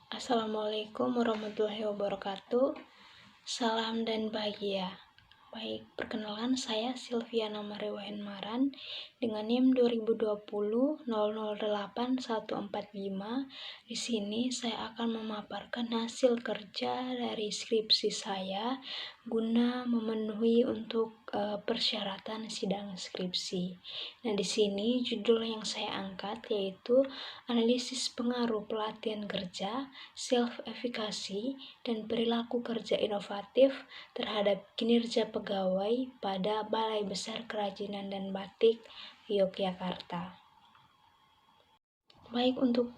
Assalamualaikum warahmatullahi wabarakatuh. Salam dan bahagia. Baik, perkenalkan saya Silviana Marewahen Maran dengan NIM 2020-008145. Di sini saya akan memaparkan hasil kerja dari skripsi saya guna memenuhi untuk persyaratan sidang skripsi. Nah, di sini judul yang saya angkat yaitu analisis pengaruh pelatihan kerja, self-efikasi, dan perilaku kerja inovatif terhadap kinerja pegawai pada Balai Besar Kerajinan dan Batik Yogyakarta. Baik, untuk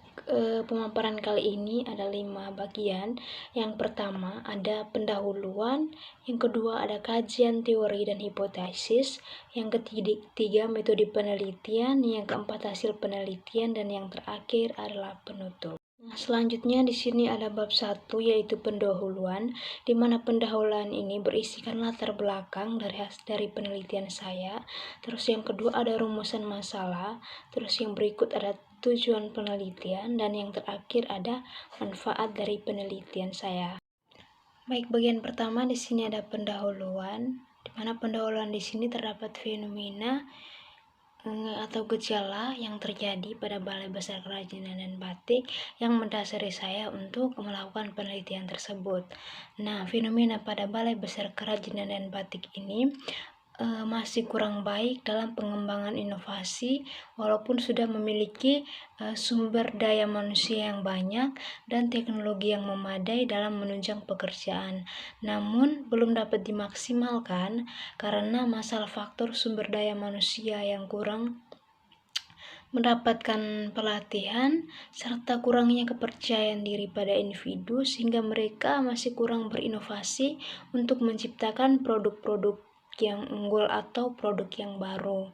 pemaparan kali ini ada 5 bagian. Yang pertama ada pendahuluan, yang kedua ada kajian teori dan hipotesis, yang ketiga metode penelitian, yang keempat hasil penelitian, dan yang terakhir adalah penutup. Nah, selanjutnya di sini ada bab 1 yaitu pendahuluan, di mana pendahuluan ini berisikan latar belakang dari penelitian saya. Terus yang kedua ada rumusan masalah, terus yang berikut ada tujuan penelitian, dan yang terakhir ada manfaat dari penelitian saya. Baik, bagian pertama di sini ada pendahuluan, di mana pendahuluan di sini terdapat fenomena atau gejala yang terjadi pada Balai Besar Kerajinan dan Batik yang mendasari saya untuk melakukan penelitian tersebut. Nah, fenomena pada Balai Besar Kerajinan dan Batik ini masih kurang baik dalam pengembangan inovasi, walaupun sudah memiliki sumber daya manusia yang banyak dan teknologi yang memadai dalam menunjang pekerjaan. Namun belum dapat dimaksimalkan karena masalah faktor sumber daya manusia yang kurang mendapatkan pelatihan, serta kurangnya kepercayaan diri pada individu sehingga mereka masih kurang berinovasi untuk menciptakan produk-produk yang unggul atau produk yang baru.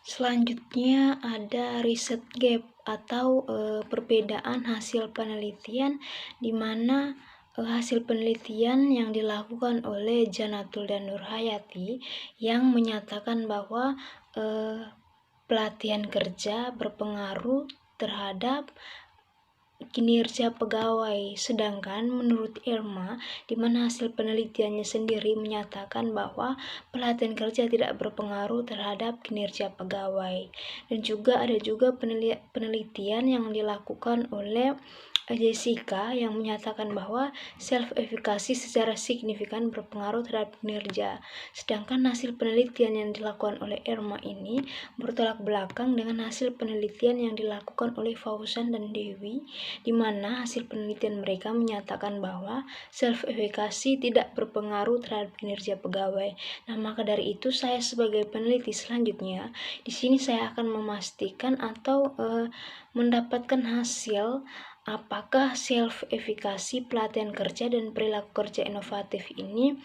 Selanjutnya ada riset gap atau perbedaan hasil penelitian, di mana hasil penelitian yang dilakukan oleh Janatul dan Nurhayati yang menyatakan bahwa pelatihan kerja berpengaruh terhadap kinerja pegawai, sedangkan menurut Irma, di mana hasil penelitiannya sendiri menyatakan bahwa pelatihan kerja tidak berpengaruh terhadap kinerja pegawai. Dan juga ada penelitian yang dilakukan oleh Jessica yang menyatakan bahwa self-efikasi secara signifikan berpengaruh terhadap kinerja. Sedangkan hasil penelitian yang dilakukan oleh Irma ini bertolak belakang dengan hasil penelitian yang dilakukan oleh Fauzan dan Dewi, di mana hasil penelitian mereka menyatakan bahwa self-efikasi tidak berpengaruh terhadap kinerja pegawai. Nah, maka dari itu saya sebagai peneliti selanjutnya, di sini saya akan memastikan atau mendapatkan hasil apakah self-efikasi pelatihan kerja dan perilaku kerja inovatif ini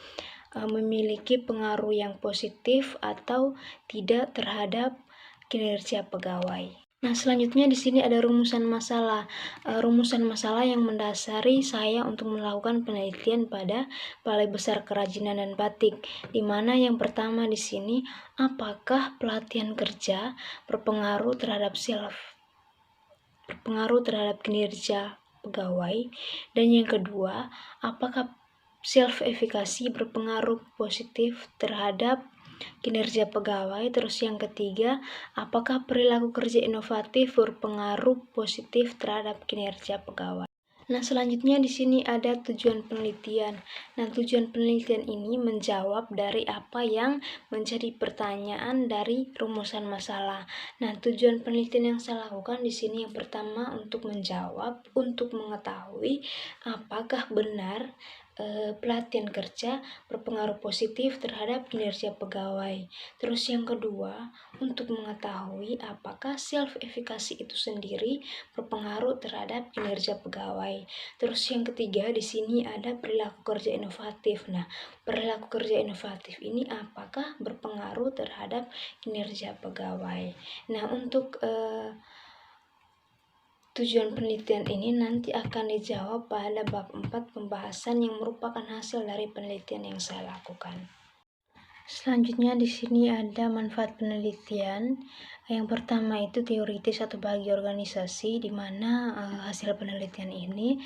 memiliki pengaruh yang positif atau tidak terhadap kinerja pegawai. Nah, selanjutnya di sini ada rumusan masalah. Rumusan masalah yang mendasari saya untuk melakukan penelitian pada Balai Besar Kerajinan dan Batik, di mana yang pertama di sini apakah pelatihan kerja berpengaruh terhadap kinerja pegawai, dan yang kedua apakah self-efikasi berpengaruh positif terhadap kinerja pegawai. Terus yang ketiga, apakah perilaku kerja inovatif berpengaruh positif terhadap kinerja pegawai. Nah, selanjutnya di sini ada tujuan penelitian. Nah, tujuan penelitian ini menjawab dari apa yang menjadi pertanyaan dari rumusan masalah. Nah, tujuan penelitian yang saya lakukan di sini yang pertama untuk mengetahui apakah benar pelatihan kerja berpengaruh positif terhadap kinerja pegawai. Terus yang kedua, untuk mengetahui apakah self-efikasi itu sendiri berpengaruh terhadap kinerja pegawai. Terus yang ketiga di sini ada perilaku kerja inovatif. Nah, perilaku kerja inovatif ini apakah berpengaruh terhadap kinerja pegawai. Nah, untuk tujuan penelitian ini nanti akan dijawab pada bab 4 pembahasan yang merupakan hasil dari penelitian yang saya lakukan. Selanjutnya di sini ada manfaat penelitian. Yang pertama itu teoritis atau bagi organisasi, di mana hasil penelitian ini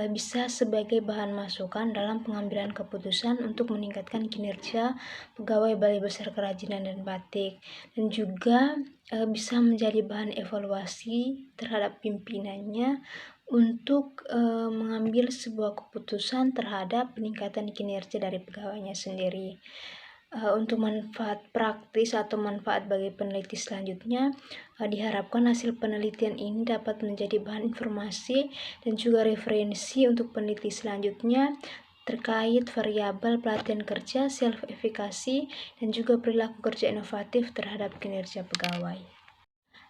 bisa sebagai bahan masukan dalam pengambilan keputusan untuk meningkatkan kinerja pegawai Balai Besar Kerajinan dan Batik, dan juga bisa menjadi bahan evaluasi terhadap pimpinannya untuk mengambil sebuah keputusan terhadap peningkatan kinerja dari pegawainya sendiri. Untuk manfaat praktis atau manfaat bagi peneliti selanjutnya, diharapkan hasil penelitian ini dapat menjadi bahan informasi dan juga referensi untuk peneliti selanjutnya terkait variabel pelatihan kerja, self-efikasi, dan juga perilaku kerja inovatif terhadap kinerja pegawai.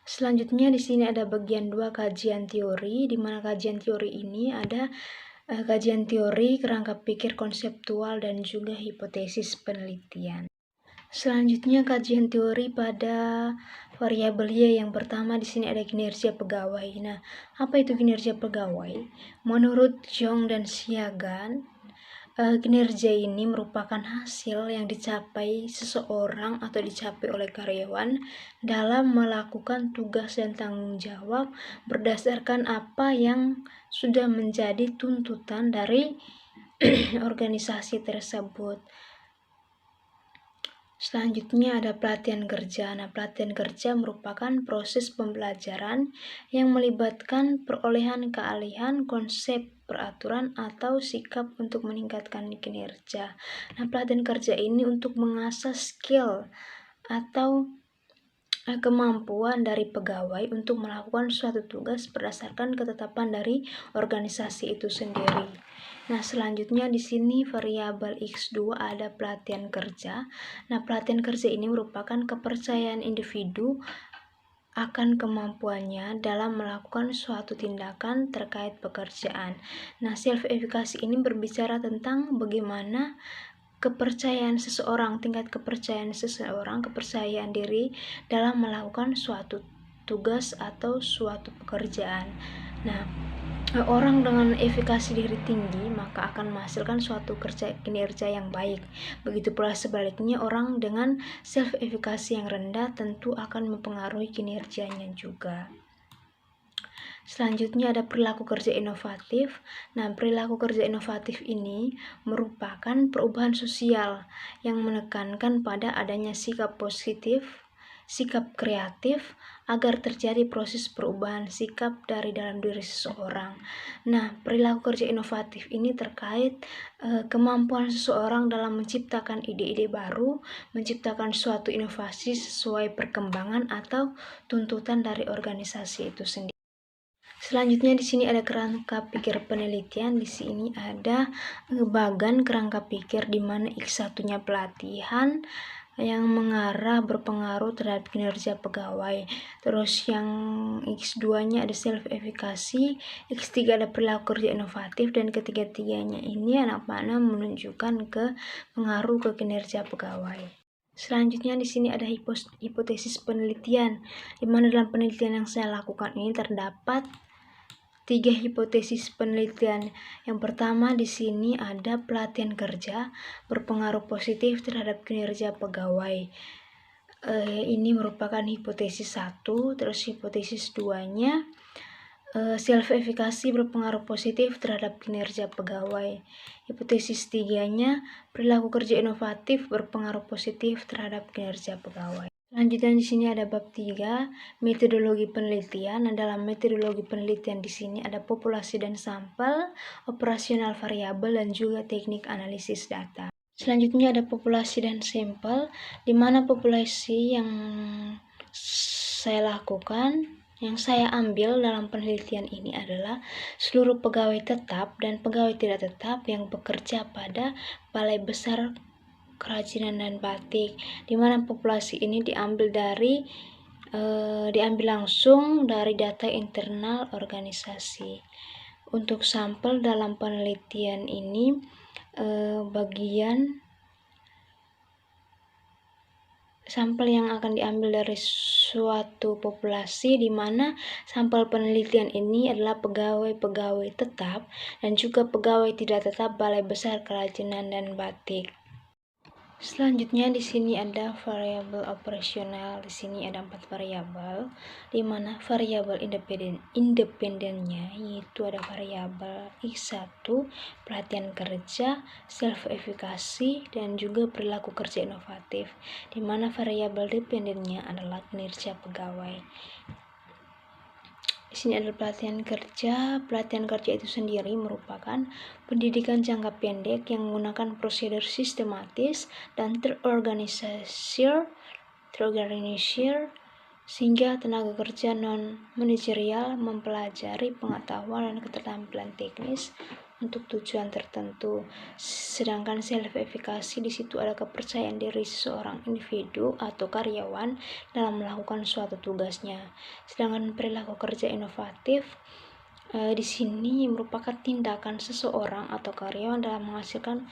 Selanjutnya di sini ada bagian 2 kajian teori, di mana kajian teori ini ada kajian teori, kerangka pikir konseptual, dan juga hipotesis penelitian. Selanjutnya kajian teori pada variabel Y. Yang pertama di sini ada kinerja pegawai. Nah, apa itu kinerja pegawai? Menurut Jong dan Siagan, kinerja ini merupakan hasil yang dicapai seseorang atau dicapai oleh karyawan dalam melakukan tugas dan tanggung jawab berdasarkan apa yang sudah menjadi tuntutan dari organisasi tersebut. Selanjutnya ada pelatihan kerja. Nah, pelatihan kerja merupakan proses pembelajaran yang melibatkan perolehan keahlian, konsep, peraturan, atau sikap untuk meningkatkan kinerja. Nah, pelatihan kerja ini untuk mengasah skill atau kemampuan dari pegawai untuk melakukan suatu tugas berdasarkan ketetapan dari organisasi itu sendiri. Nah, selanjutnya di sini variabel X2 ada pelatihan kerja. Nah, pelatihan kerja ini merupakan kepercayaan individu akan kemampuannya dalam melakukan suatu tindakan terkait pekerjaan. Nah, self-efikasi ini berbicara tentang bagaimana kepercayaan seseorang, tingkat kepercayaan seseorang, kepercayaan diri dalam melakukan suatu tugas atau suatu pekerjaan. Nah, orang dengan efikasi diri tinggi maka akan menghasilkan suatu kinerja yang baik. Begitu pula sebaliknya, orang dengan self-efikasi yang rendah tentu akan mempengaruhi kinerjanya juga. Selanjutnya ada perilaku kerja inovatif. Nah, perilaku kerja inovatif ini merupakan perubahan sosial yang menekankan pada adanya sikap positif, sikap kreatif, agar terjadi proses perubahan sikap dari dalam diri seseorang. Nah, perilaku kerja inovatif ini terkait kemampuan seseorang dalam menciptakan ide-ide baru, menciptakan suatu inovasi sesuai perkembangan atau tuntutan dari organisasi itu sendiri. Selanjutnya di sini ada kerangka pikir penelitian. Di sini ada bagan kerangka pikir di mana X1-nya pelatihan yang mengarah berpengaruh terhadap kinerja pegawai. Terus yang X2-nya ada self-efikasi, X3 ada perilaku kerja inovatif, dan ketiga-tiganya ini anak panah menunjukkan ke pengaruh ke kinerja pegawai. Selanjutnya di sini ada hipotesis penelitian, di mana dalam penelitian yang saya lakukan ini terdapat 3 hipotesis penelitian. Yang pertama di sini ada pelatihan kerja berpengaruh positif terhadap kinerja pegawai. Ini merupakan hipotesis 1, terus hipotesis 2-nya self-efikasi berpengaruh positif terhadap kinerja pegawai. Hipotesis 3-nya perilaku kerja inovatif berpengaruh positif terhadap kinerja pegawai. Selanjutnya di sini ada bab 3, metodologi penelitian. Nah, dalam metodologi penelitian di sini ada populasi dan sampel, operasional variabel, dan juga teknik analisis data. Selanjutnya ada populasi dan sampel, di mana populasi yang saya lakukan, yang saya ambil dalam penelitian ini adalah seluruh pegawai tetap dan pegawai tidak tetap yang bekerja pada Balai Besar Kerajinan dan Batik, di mana populasi ini diambil langsung dari data internal organisasi. Untuk sampel dalam penelitian ini bagian sampel yang akan diambil dari suatu populasi, di mana sampel penelitian ini adalah pegawai-pegawai tetap dan juga pegawai tidak tetap Balai Besar Kerajinan dan Batik. Selanjutnya di sini ada variabel operasional. Di sini ada 4 variabel, di mana variabel independennya yaitu ada variabel X1, pelatihan kerja, self efikasi, dan juga perilaku kerja inovatif, di mana variabel dependennya adalah kinerja pegawai. Di sini ada pelatihan kerja. Pelatihan kerja itu sendiri merupakan pendidikan jangka pendek yang menggunakan prosedur sistematis dan terorganisir sehingga tenaga kerja non-manajerial mempelajari pengetahuan dan keterampilan teknis untuk tujuan tertentu. Sedangkan self-efikasi di situ ada kepercayaan diri seseorang individu atau karyawan dalam melakukan suatu tugasnya. Sedangkan perilaku kerja inovatif di sini merupakan tindakan seseorang atau karyawan dalam menghasilkan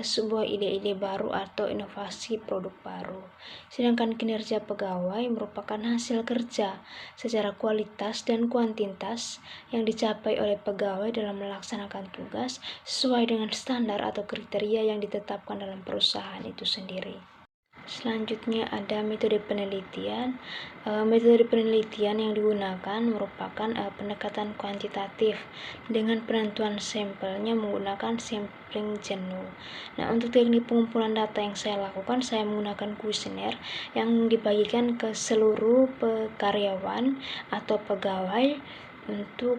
sebuah ide-ide baru atau inovasi produk baru. Sedangkan kinerja pegawai merupakan hasil kerja secara kualitas dan kuantitas yang dicapai oleh pegawai dalam melaksanakan tugas sesuai dengan standar atau kriteria yang ditetapkan dalam perusahaan itu sendiri. Selanjutnya ada metode penelitian. Metode penelitian yang digunakan merupakan pendekatan kuantitatif dengan penentuan sampelnya menggunakan sampling jenuh. Nah, untuk teknik pengumpulan data yang saya lakukan, saya menggunakan kuesioner yang dibagikan ke seluruh karyawan atau pegawai untuk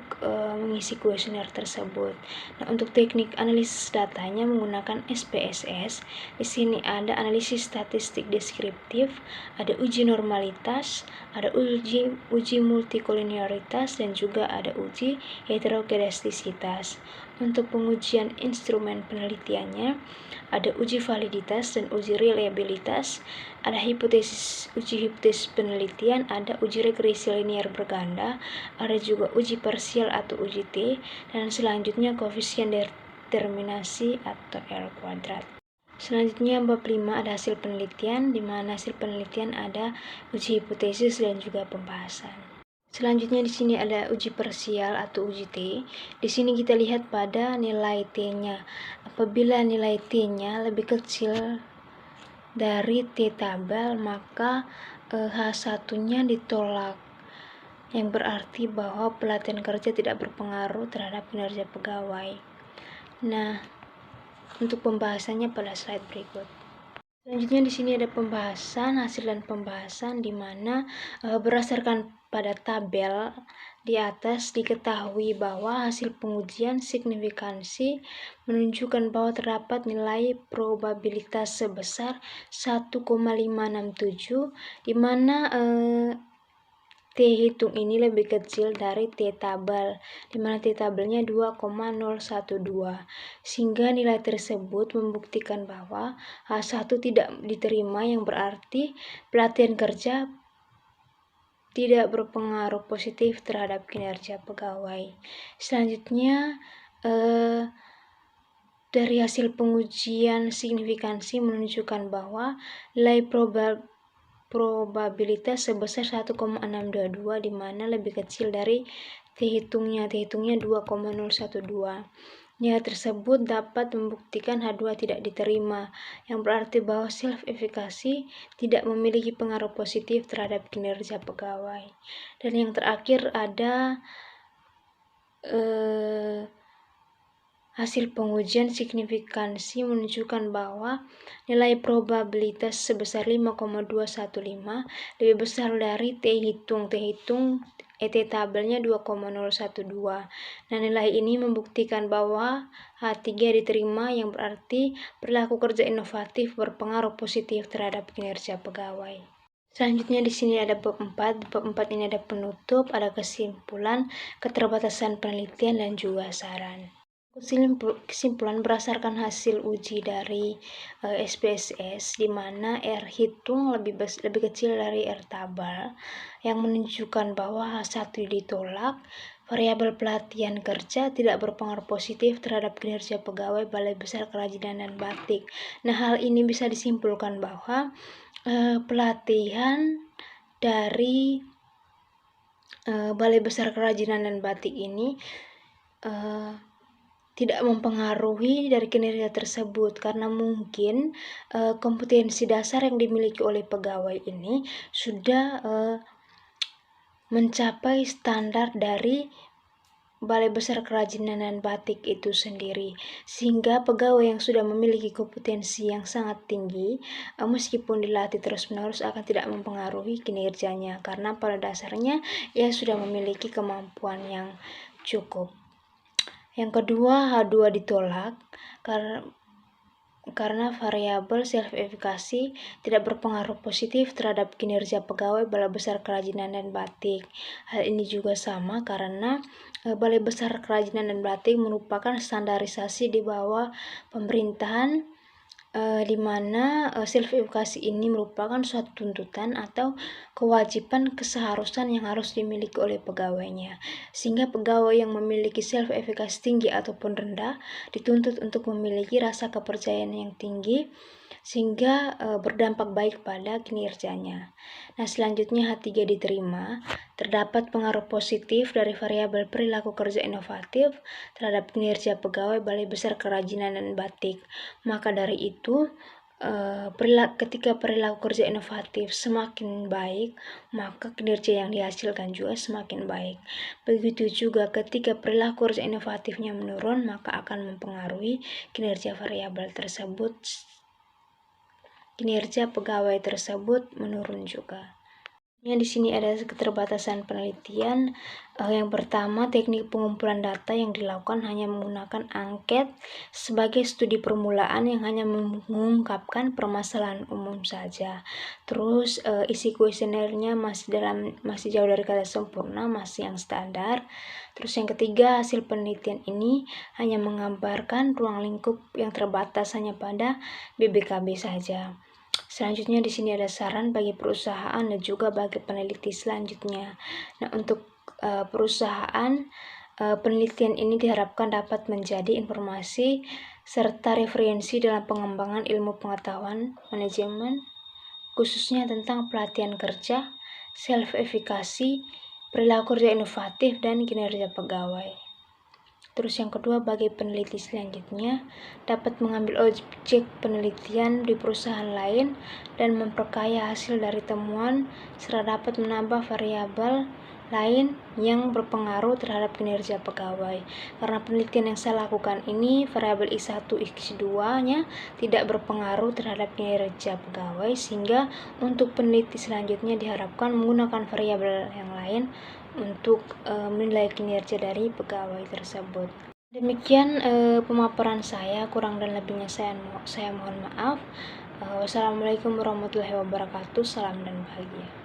mengisi kuesioner tersebut. Nah, untuk teknik analisis datanya menggunakan SPSS. Di sini ada analisis statistik deskriptif, ada uji normalitas, ada uji multikolinearitas, dan juga ada uji heterokedastisitas. Untuk pengujian instrumen penelitiannya ada uji validitas dan uji reliabilitas, ada uji hipotesis penelitian, ada uji regresi linear berganda, ada juga uji parsial atau uji T, dan selanjutnya koefisien determinasi atau L kuadrat. Selanjutnya bab 5 ada hasil penelitian, di mana hasil penelitian ada uji hipotesis dan juga pembahasan. Selanjutnya di sini ada uji parsial atau uji T. Di sini kita lihat pada nilai T-nya. Apabila nilai T-nya lebih kecil dari T tabel, maka H1-nya ditolak, yang berarti bahwa pelatihan kerja tidak berpengaruh terhadap kinerja pegawai. Nah, untuk pembahasannya pada slide berikut. Selanjutnya di sini ada pembahasan, hasil dan pembahasan, di mana berdasarkan pada tabel di atas diketahui bahwa hasil pengujian signifikansi menunjukkan bahwa terdapat nilai probabilitas sebesar 1,567, di mana T hitung ini lebih kecil dari T tabel, di mana T tabelnya 2,012, sehingga nilai tersebut membuktikan bahwa H1 tidak diterima, yang berarti pelatihan kerja tidak berpengaruh positif terhadap kinerja pegawai. Selanjutnya dari hasil pengujian signifikansi menunjukkan bahwa nilai probabilitas sebesar 1,622, di mana lebih kecil dari T hitungnya 2,012. Nilai tersebut dapat membuktikan H2 tidak diterima, yang berarti bahwa self-efikasi tidak memiliki pengaruh positif terhadap kinerja pegawai. Dan yang terakhir ada hasil pengujian signifikansi menunjukkan bahwa nilai probabilitas sebesar 5,215 lebih besar dari T hitung T tabelnya 2,012. Nah, nilai ini membuktikan bahwa H3 diterima, yang berarti perilaku kerja inovatif berpengaruh positif terhadap kinerja pegawai. Selanjutnya di sini ada bab 4. Bab 4 ini ada penutup, ada kesimpulan, keterbatasan penelitian, dan juga saran. Kesimpulan berdasarkan hasil uji dari SPSS, di mana R hitung lebih kecil dari R tabel, yang menunjukkan bahwa H1 ditolak. Variabel pelatihan kerja tidak berpengaruh positif terhadap kinerja pegawai Balai Besar Kerajinan dan Batik. Nah, hal ini bisa disimpulkan bahwa pelatihan dari Balai Besar Kerajinan dan Batik ini tidak mempengaruhi dari kinerja tersebut, karena mungkin kompetensi dasar yang dimiliki oleh pegawai ini sudah mencapai standar dari Balai Besar Kerajinan dan Batik itu sendiri, sehingga pegawai yang sudah memiliki kompetensi yang sangat tinggi, meskipun dilatih terus-menerus akan tidak mempengaruhi kinerjanya, karena pada dasarnya ia sudah memiliki kemampuan yang cukup. Yang kedua, H2 ditolak karena variabel self-efikasi tidak berpengaruh positif terhadap kinerja pegawai Balai Besar Kerajinan dan Batik. Hal ini juga sama karena Balai Besar Kerajinan dan Batik merupakan standarisasi di bawah pemerintahan, di mana self-efikasi ini merupakan suatu tuntutan atau kewajiban keseharusan yang harus dimiliki oleh pegawainya, sehingga pegawai yang memiliki self-efikasi tinggi ataupun rendah dituntut untuk memiliki rasa kepercayaan yang tinggi sehingga berdampak baik pada kinerjanya. Nah, selanjutnya H3 diterima. Terdapat pengaruh positif dari variabel perilaku kerja inovatif terhadap kinerja pegawai Balai Besar Kerajinan dan Batik. Maka dari itu, ketika perilaku kerja inovatif semakin baik, maka kinerja yang dihasilkan juga semakin baik. Begitu juga ketika perilaku kerja inovatifnya menurun, maka akan mempengaruhi kinerja variabel tersebut. Kinerja pegawai tersebut menurun juga. Di sini ada keterbatasan penelitian. Yang pertama, teknik pengumpulan data yang dilakukan hanya menggunakan angket sebagai studi permulaan yang hanya mengungkapkan permasalahan umum saja. Terus isi kuesionernya masih jauh dari kata sempurna, masih yang standar. Terus yang ketiga, hasil penelitian ini hanya menggambarkan ruang lingkup yang terbatas hanya pada BBKB saja. Selanjutnya di sini ada saran bagi perusahaan dan juga bagi peneliti selanjutnya. Nah, untuk perusahaan, penelitian ini diharapkan dapat menjadi informasi serta referensi dalam pengembangan ilmu pengetahuan manajemen, khususnya tentang pelatihan kerja, self-efikasi, perilaku kerja inovatif, dan kinerja pegawai. Terus yang kedua, bagi peneliti selanjutnya dapat mengambil objek penelitian di perusahaan lain dan memperkaya hasil dari temuan serta dapat menambah variabel lain yang berpengaruh terhadap kinerja pegawai. Karena penelitian yang saya lakukan ini variabel I1, I2-nya tidak berpengaruh terhadap kinerja pegawai, sehingga untuk peneliti selanjutnya diharapkan menggunakan variabel yang lain untuk menilai kinerja dari pegawai tersebut. Demikian pemaparan saya, kurang dan lebihnya saya mohon maaf. Wassalamualaikum warahmatullahi wabarakatuh. Salam dan bahagia.